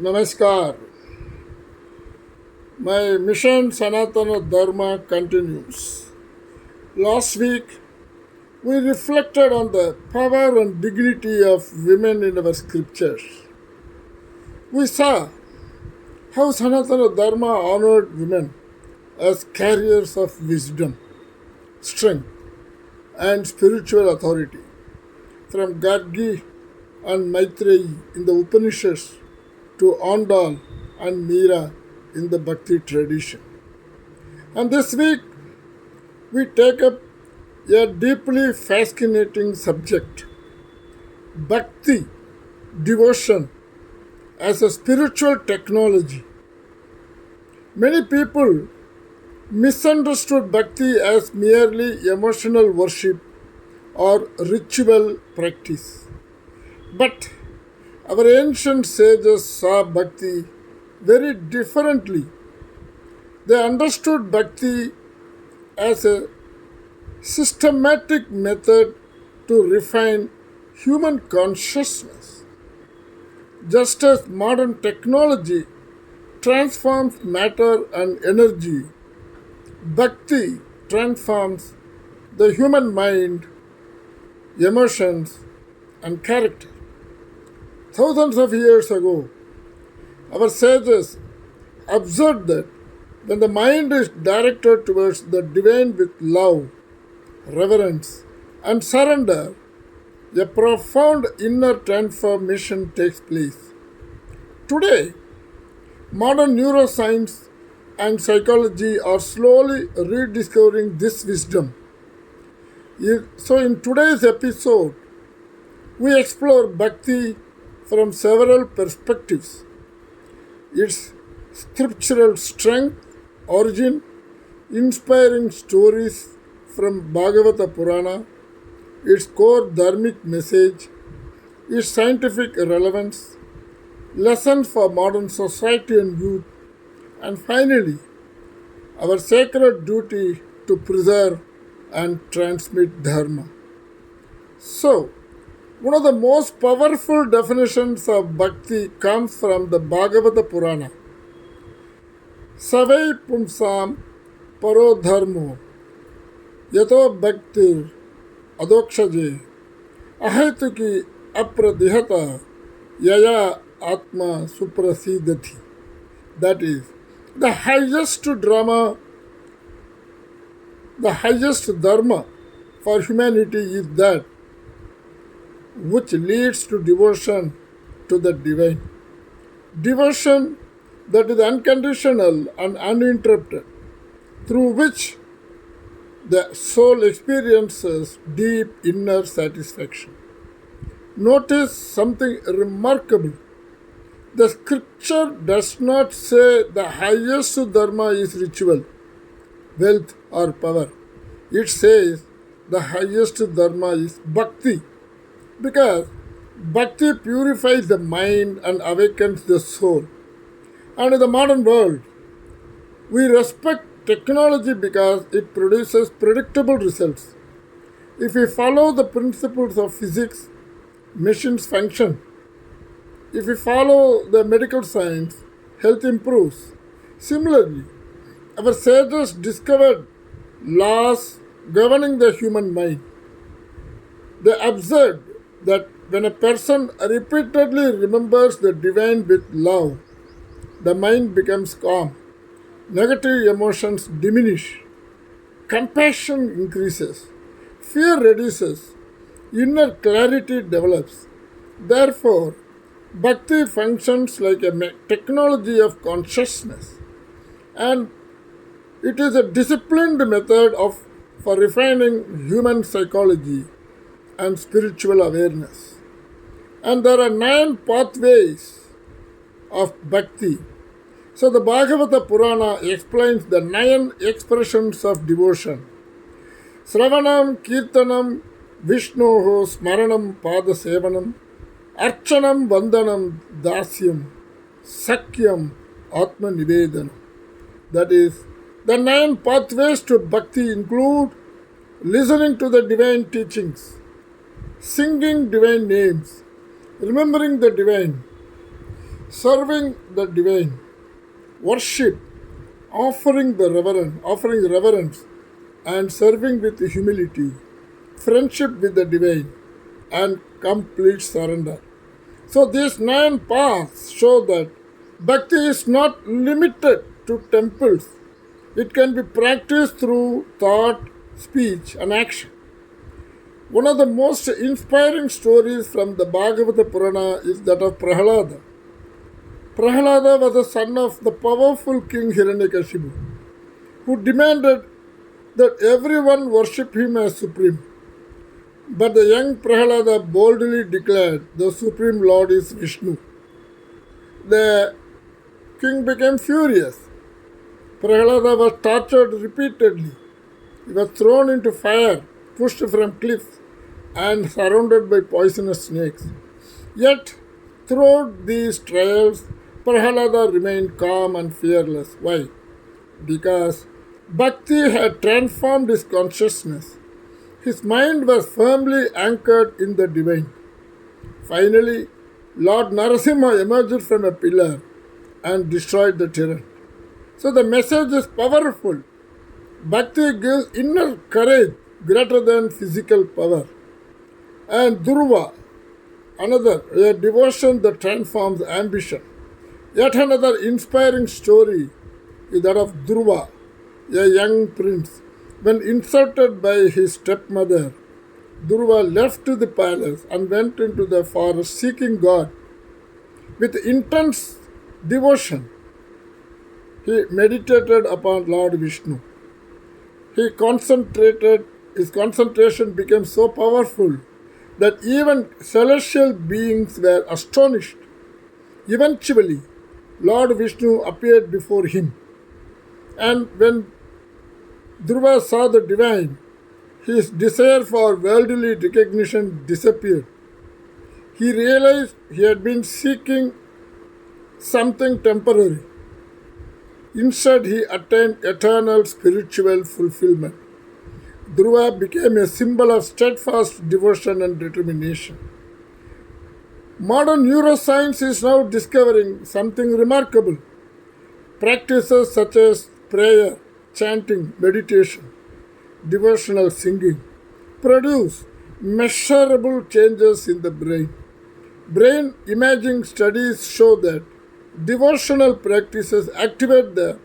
Namaskar. My mission Sanatana Dharma continues. Last week, we reflected on the power and dignity of women in our scriptures. We saw how Sanatana Dharma honored women as carriers of wisdom, strength, and spiritual authority. From Gargi and Maitreyi in the Upanishads to Andal and Meera in the Bhakti tradition. And this week we take up a deeply fascinating subject, Bhakti, devotion as a spiritual technology. Many people misunderstood Bhakti as merely emotional worship or ritual practice. But our ancient sages saw Bhakti very differently. They understood Bhakti as a systematic method to refine human consciousness. Just as modern technology transforms matter and energy, Bhakti transforms the human mind, emotions, and character. Thousands of years ago, our sages observed that when the mind is directed towards the divine with love, reverence, and surrender, a profound inner transformation takes place. Today, modern neuroscience and psychology are slowly rediscovering this wisdom. So, in today's episode, we explore Bhakti from several perspectives: its scriptural strength, origin, inspiring stories from Bhagavata Purana, its core dharmic message, its scientific relevance, lessons for modern society and youth, and finally, our sacred duty to preserve and transmit dharma. So, one of the most powerful definitions of bhakti comes from the Bhagavata Purana. Savai pumsam paro dharmo yato bhaktir adokshaje ahaituki apradihata yaya atma suprasidati. That is, the highest drama, the highest dharma for humanity is that which leads to devotion to the divine. Devotion that is unconditional and uninterrupted, through which the soul experiences deep inner satisfaction. Notice something remarkable. The scripture does not say the highest dharma is ritual, wealth, or power. It says the highest dharma is bhakti, because bhakti purifies the mind and awakens the soul. And in the modern world, we respect technology because it produces predictable results. If we follow the principles of physics, machines function. If we follow the medical science, health improves. Similarly, our sages discovered laws governing the human mind. They observed that when a person repeatedly remembers the divine with love, the mind becomes calm, negative emotions diminish, compassion increases, fear reduces, inner clarity develops. Therefore, bhakti functions like a technology of consciousness, and it is a disciplined method for refining human psychology and spiritual awareness. And there are 9 pathways of bhakti. So the Bhagavata Purana explains the 9 expressions of devotion. Sravanam, Kirtanam, Vishnoho, Smaranam, Padasevanam, Archanam, Vandanam, Dasyam, Sakyam, Atma Nivedanam. That is, the 9 pathways to bhakti include listening to the divine teachings, singing divine names, remembering the divine, Serving the divine, worship, offering reverence, and serving with humility, friendship with the divine, and complete surrender. So these nine paths show that bhakti is not limited to temples. It can be practiced through thought, speech, and action. One of the most inspiring stories from the Bhagavata Purana is that of Prahalada. Prahalada was the son of the powerful king Hiranyakashipu, who demanded that everyone worship him as supreme. But the young Prahalada boldly declared, "The Supreme Lord is Vishnu." The king became furious. Prahalada was tortured repeatedly. He was thrown into fire, pushed from cliffs, and surrounded by poisonous snakes. Yet, throughout these trials, Prahalada remained calm and fearless. Why? Because Bhakti had transformed his consciousness. His mind was firmly anchored in the divine. Finally, Lord Narasimha emerged from a pillar and destroyed the tyrant. So the message is powerful. Bhakti gives inner courage greater than physical power. And Dhruva, another, a devotion that transforms ambition. Yet another inspiring story is that of Dhruva, a young prince. When insulted by his stepmother, Dhruva left the palace and went into the forest seeking God. With intense devotion, he meditated upon Lord Vishnu. His concentration became so powerful that even celestial beings were astonished. Eventually, Lord Vishnu appeared before him. And when Dhruva saw the divine, his desire for worldly recognition disappeared. He realized he had been seeking something temporary. Instead, he attained eternal spiritual fulfillment. Dhruva became a symbol of steadfast devotion and determination. Modern neuroscience is now discovering something remarkable. Practices such as prayer, chanting, meditation, devotional singing produce measurable changes in the brain. Brain imaging studies show that devotional practices activate the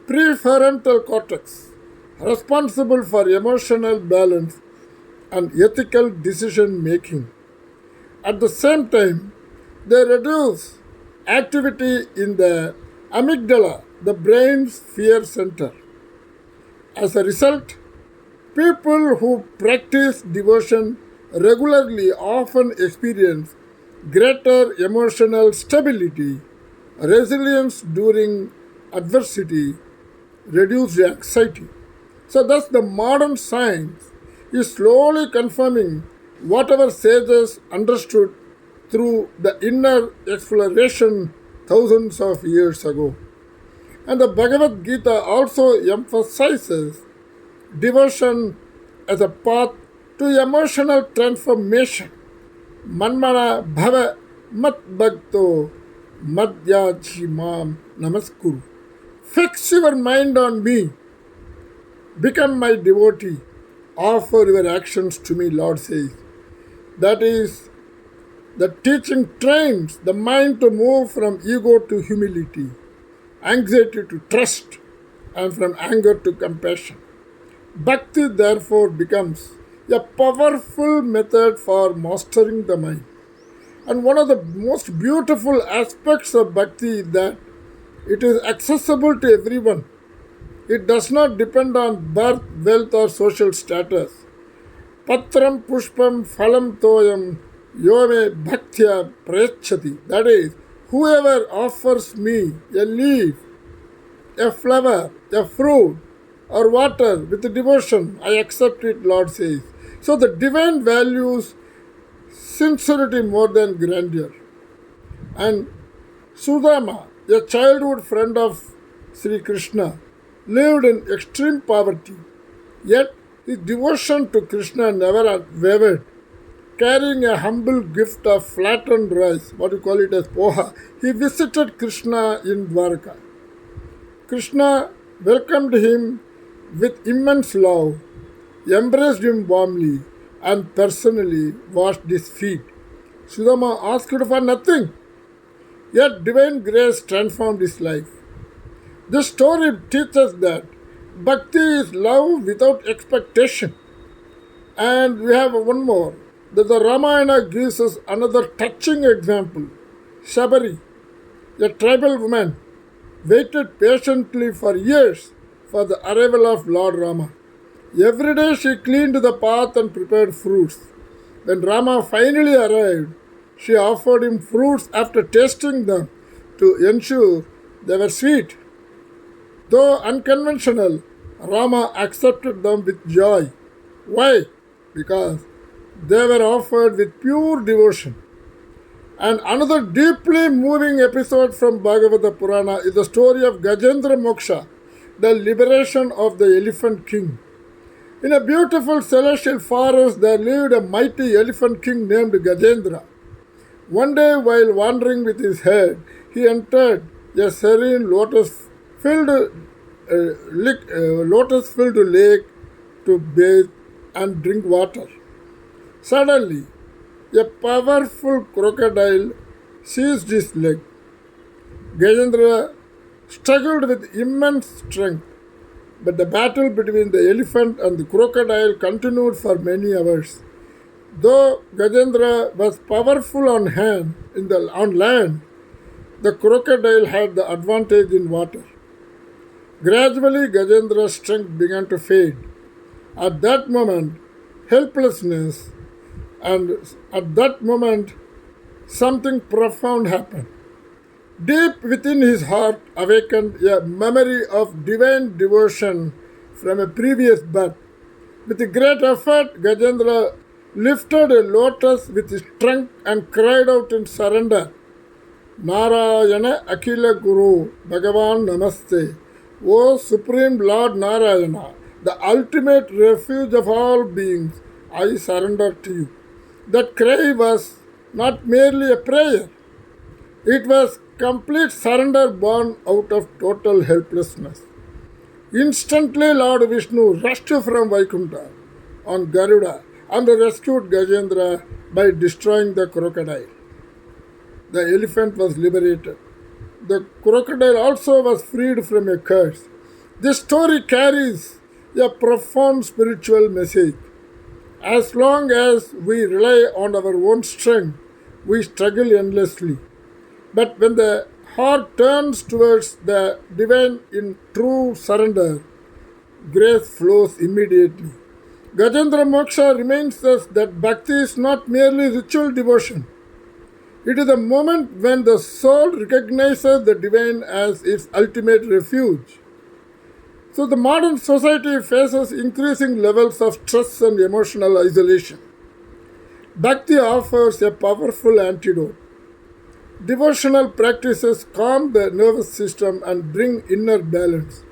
prefrontal cortex, responsible for emotional balance and ethical decision making. At the same time, they reduce activity in the amygdala, the brain's fear center. As a result, people who practice devotion regularly often experience greater emotional stability, resilience during adversity, reduced anxiety. So, thus, the modern science is slowly confirming whatever sages understood through the inner exploration thousands of years ago. And the Bhagavad Gita also emphasizes devotion as a path to emotional transformation. Manmana bhava mat bhakto madhyaji mam namaskuru. Fix your mind on me. Become my devotee. Offer your actions to me, Lord says. That is, the teaching trains the mind to move from ego to humility, anxiety to trust, and from anger to compassion. Bhakti therefore becomes a powerful method for mastering the mind. And one of the most beautiful aspects of bhakti is that it is accessible to everyone. It does not depend on birth, wealth, or social status. Patram pushpam phalam toyam yome bhaktya prayachati. That is, whoever offers me a leaf, a flower, a fruit, or water with devotion, I accept it, Lord says. So the divine values sincerity more than grandeur. And Sudama, a childhood friend of Sri Krishna, lived in extreme poverty. Yet his devotion to Krishna never wavered. carrying a humble gift of flattened rice, what you call it as poha, he visited Krishna in Dwarka. Krishna welcomed him with immense love, embraced him warmly, and personally washed his feet. Sudama asked for nothing, yet divine grace transformed his life. This story teaches that bhakti is love without expectation. And we have one more, that the Ramayana gives us another touching example. Shabari, a tribal woman, waited patiently for years for the arrival of Lord Rama. Every day she cleaned the path and prepared fruits. When Rama finally arrived, she offered him fruits after tasting them to ensure they were sweet. Though unconventional, Rama accepted them with joy. Why? Because they were offered with pure devotion. And another deeply moving episode from Bhagavata Purana is the story of Gajendra Moksha, the liberation of the elephant king. In a beautiful celestial forest, there lived a mighty elephant king named Gajendra. One day, while wandering with his herd, he entered a serene lotus-filled lake to bathe and drink water. Suddenly, a powerful crocodile seized his leg. Gajendra struggled with immense strength, but the battle between the elephant and the crocodile continued for many hours. Though Gajendra was powerful on land, the crocodile had the advantage in water. Gradually, Gajendra's strength began to fade. At that moment, helplessness, and at that moment, something profound happened. Deep within his heart awakened a memory of divine devotion from a previous birth. With a great effort, Gajendra lifted a lotus with his trunk and cried out in surrender, Narayana Akila Guru, Bhagavan Namaste. O Supreme Lord Narayana, the ultimate refuge of all beings, I surrender to you. That cry was not merely a prayer, it was complete surrender born out of total helplessness. Instantly, Lord Vishnu rushed from Vaikuntha on Garuda and rescued Gajendra by destroying the crocodile. The elephant was liberated. The crocodile also was freed from a curse. This story carries a profound spiritual message. As long as we rely on our own strength, we struggle endlessly. But when the heart turns towards the divine in true surrender, grace flows immediately. Gajendra Moksha reminds us that bhakti is not merely ritual devotion. It is a moment when the soul recognizes the divine as its ultimate refuge. So the modern society faces increasing levels of stress and emotional isolation. Bhakti offers a powerful antidote. Devotional practices calm the nervous system and bring inner balance.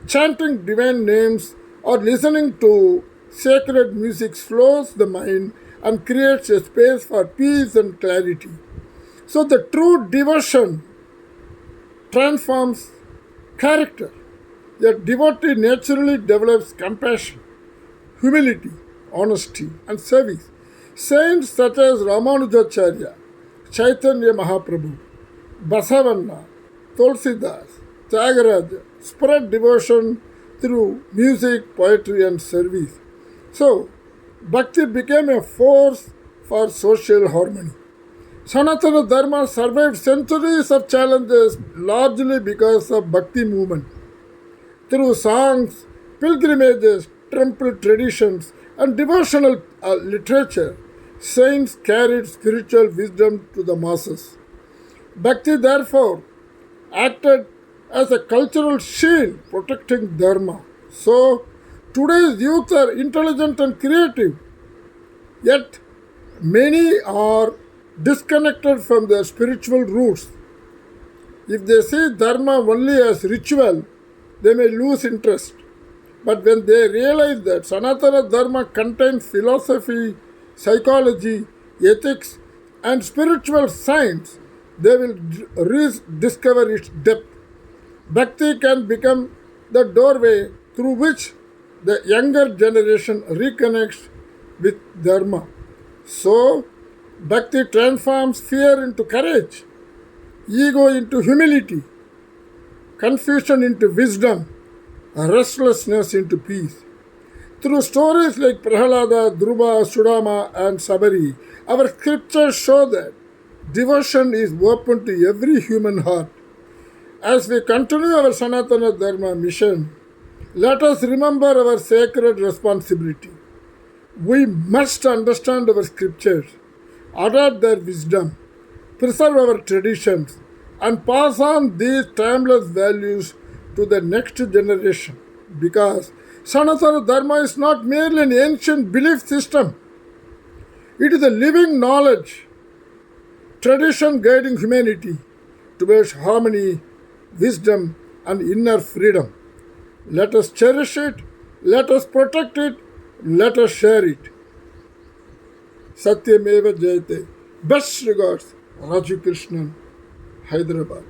Chanting divine names or listening to sacred music slows the mind and creates a space for peace and clarity. So the true devotion transforms character. A devotee naturally develops compassion, humility, honesty, and service. Saints such as Ramanujacharya, Chaitanya Mahaprabhu, Basavanna, Tulsidas, Tyagaraja spread devotion through music, poetry, and service. So, bhakti became a force for social harmony. Sanatana Dharma survived centuries of challenges largely because of bhakti movement. Through songs, pilgrimages, temple traditions, and devotional literature, saints carried spiritual wisdom to the masses. Bhakti, therefore, acted as a cultural shield protecting dharma. So, today's youth are intelligent and creative, yet many are disconnected from their spiritual roots. If they see dharma only as ritual, they may lose interest. But when they realize that Sanatana Dharma contains philosophy, psychology, ethics, and spiritual science, they will rediscover its depth. Bhakti can become the doorway through which the younger generation reconnects with dharma. So, bhakti transforms fear into courage, ego into humility, confusion into wisdom, restlessness into peace. Through stories like Prahalada, Dhruva, Sudama, and Sabari, our scriptures show that devotion is open to every human heart. As we continue our Sanatana Dharma mission, let us remember our sacred responsibility. We must understand our scriptures, adopt their wisdom, preserve our traditions, and pass on these timeless values to the next generation. Because Sanatana Dharma is not merely an ancient belief system, it is a living knowledge, tradition guiding humanity towards harmony, wisdom, and inner freedom. Let us cherish it, let us protect it, let us share it. Satyameva Jayate. Best regards, Raju Krishnan, Hyderabad.